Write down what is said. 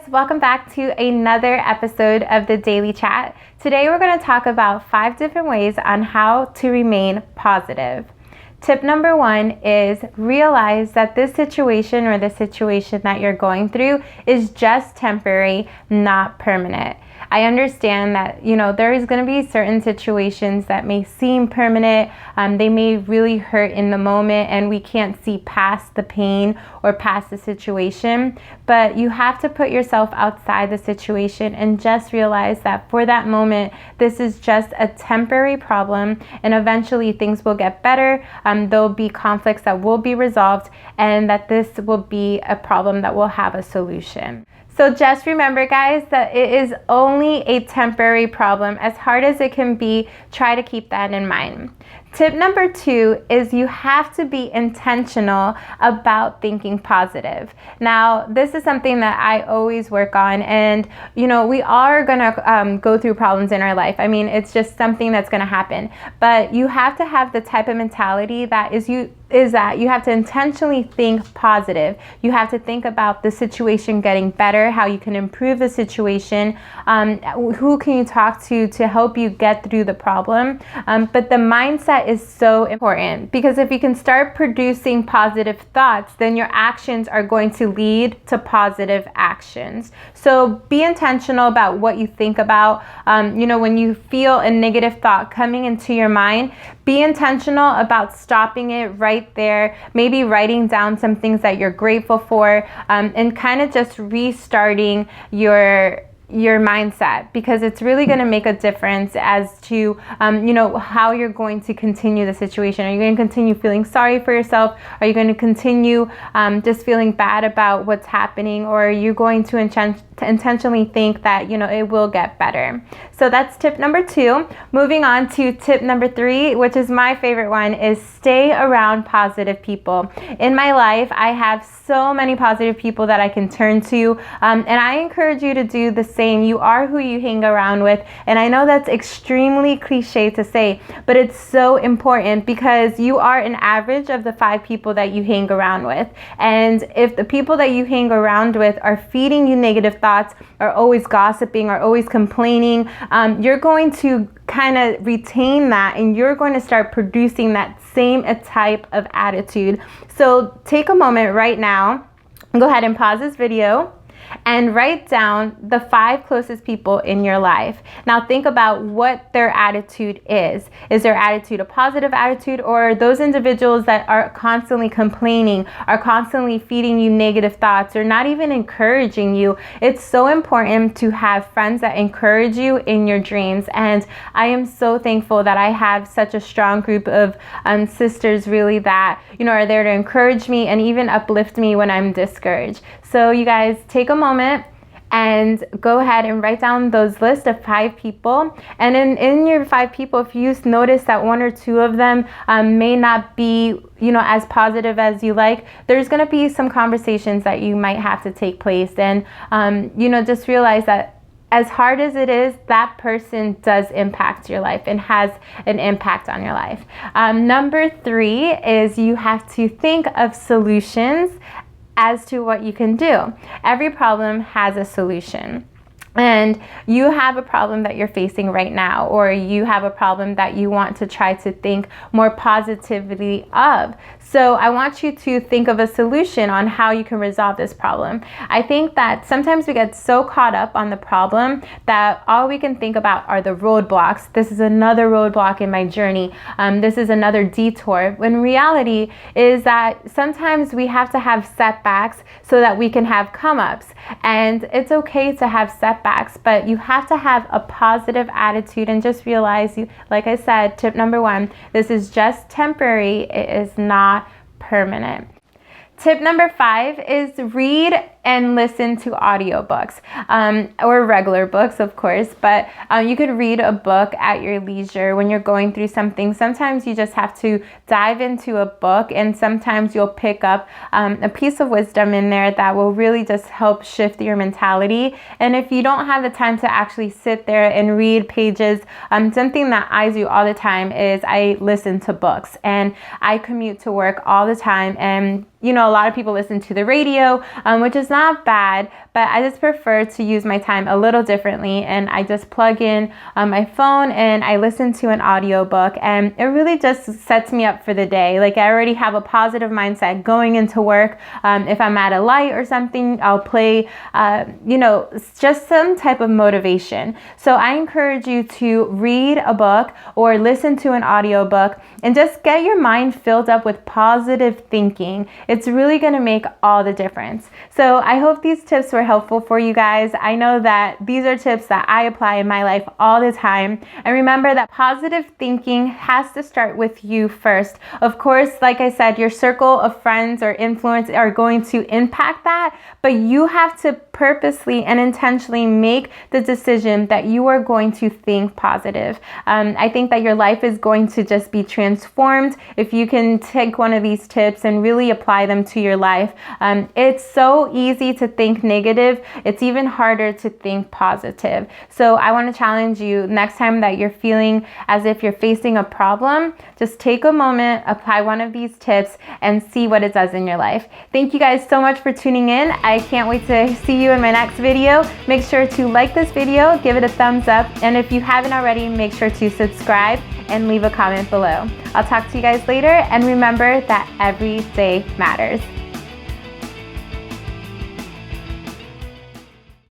Welcome back to another episode of the Daily Chat. Today we're going to talk about 5 different ways on how to remain positive. Tip number 1 is realize that this situation or the situation that you're going through is just temporary, not permanent. I understand that, there is going to be certain situations that may seem permanent. They may really hurt in the moment and we can't see past the pain or past the situation. But you have to put yourself outside the situation and just realize that for that moment, this is just a temporary problem and eventually things will get better. There'll be conflicts that will be resolved and that this will be a problem that will have a solution. So just remember, guys, that it is only a temporary problem. As hard as it can be, try to keep that in mind. Tip number 2 is you have to be intentional about thinking positive. Now, this is something that I always work on, and we are gonna go through problems in our life. I mean, it's just something that's gonna happen. But you have to have the type of mentality that that you have to intentionally think positive. You have to think about the situation getting better, how you can improve the situation, who can you talk to help you get through the problem. But the mindset is so important, because if you can start producing positive thoughts, then your actions are going to lead to positive actions. So be intentional about what you think about. When you feel a negative thought coming into your mind, be intentional about stopping it right there, maybe writing down some things that you're grateful for, and kind of just restarting your mindset, because it's really going to make a difference as to how you're going to continue the situation. Are you going to continue feeling sorry for yourself? Are you going to continue just feeling bad about what's happening? Or are you going to intentionally think that it will get better? So that's tip number 2. Moving on to tip number 3, which is my favorite one, is stay around positive people. In my life, I have so many positive people that I can turn to, and I encourage you to do the same. You are who you hang around with, and I know that's extremely cliche to say, but it's so important, because you are an average of the 5 people that you hang around with. And if the people that you hang around with are feeding you negative thoughts, are always gossiping, are always complaining, you're going to kind of retain that, and you're going to start producing that same type of attitude. So take a moment right now, go ahead and pause this video and write down the 5 closest people in your life. Now think about what their attitude is. Is their attitude a positive attitude, or those individuals that are constantly complaining, are constantly feeding you negative thoughts, or not even encouraging you? It's so important to have friends that encourage you in your dreams. And I am so thankful that I have such a strong group of sisters really that are there to encourage me and even uplift me when I'm discouraged. So you guys, take a moment and go ahead and write down those list of 5 people. And in your 5 people, if you notice that 1 or 2 of them may not be as positive as you like, there's going to be some conversations that you might have to take place. And just realize that as hard as it is, that person does impact your life and has an impact on your life. Number 3 is you have to think of solutions as to what you can do. Every problem has a solution. And you have a problem that you're facing right now, or you have a problem that you want to try to think more positively of. So I want you to think of a solution on how you can resolve this problem. I think that sometimes we get so caught up on the problem that all we can think about are the roadblocks. This is another roadblock in my journey. This is another detour. When reality is that sometimes we have to have setbacks so that we can have come-ups. And it's okay to have setbacks, but you have to have a positive attitude and just realize, like I said, tip number 1, this is just temporary. It is not permanent. Tip number 5 is read and listen to audiobooks, or regular books, of course, but you could read a book at your leisure when you're going through something. Sometimes you just have to dive into a book, and sometimes you'll pick up a piece of wisdom in there that will really just help shift your mentality. And if you don't have the time to actually sit there and read pages, something that I do all the time is I listen to books, and I commute to work all the time. And a lot of people listen to the radio, which is is not bad, but I just prefer to use my time a little differently, and I just plug in my phone and I listen to an audiobook, and it really just sets me up for the day. Like, I already have a positive mindset going into work. If I'm at a light or something, I'll play, just some type of motivation. So I encourage you to read a book or listen to an audiobook and just get your mind filled up with positive thinking. It's really going to make all the difference. So I hope these tips were helpful for you guys. I know that these are tips that I apply in my life all the time. And remember that positive thinking has to start with you first. Of course, like I said, your circle of friends or influence are going to impact that, but you have to purposely and intentionally make the decision that you are going to think positive. I think that your life is going to just be transformed if you can take one of these tips and really apply them to your life. It's so easy to think negative. It's even harder to think positive. So I want to challenge you, next time that you're feeling as if you're facing a problem, just take a moment, apply one of these tips, and see what it does in your life. Thank you guys so much for tuning in. I can't wait to see you in my next video. Make sure to like this video, give it a thumbs up, and if you haven't already, make sure to subscribe and leave a comment below. I'll talk to you guys later, and remember that every day matters.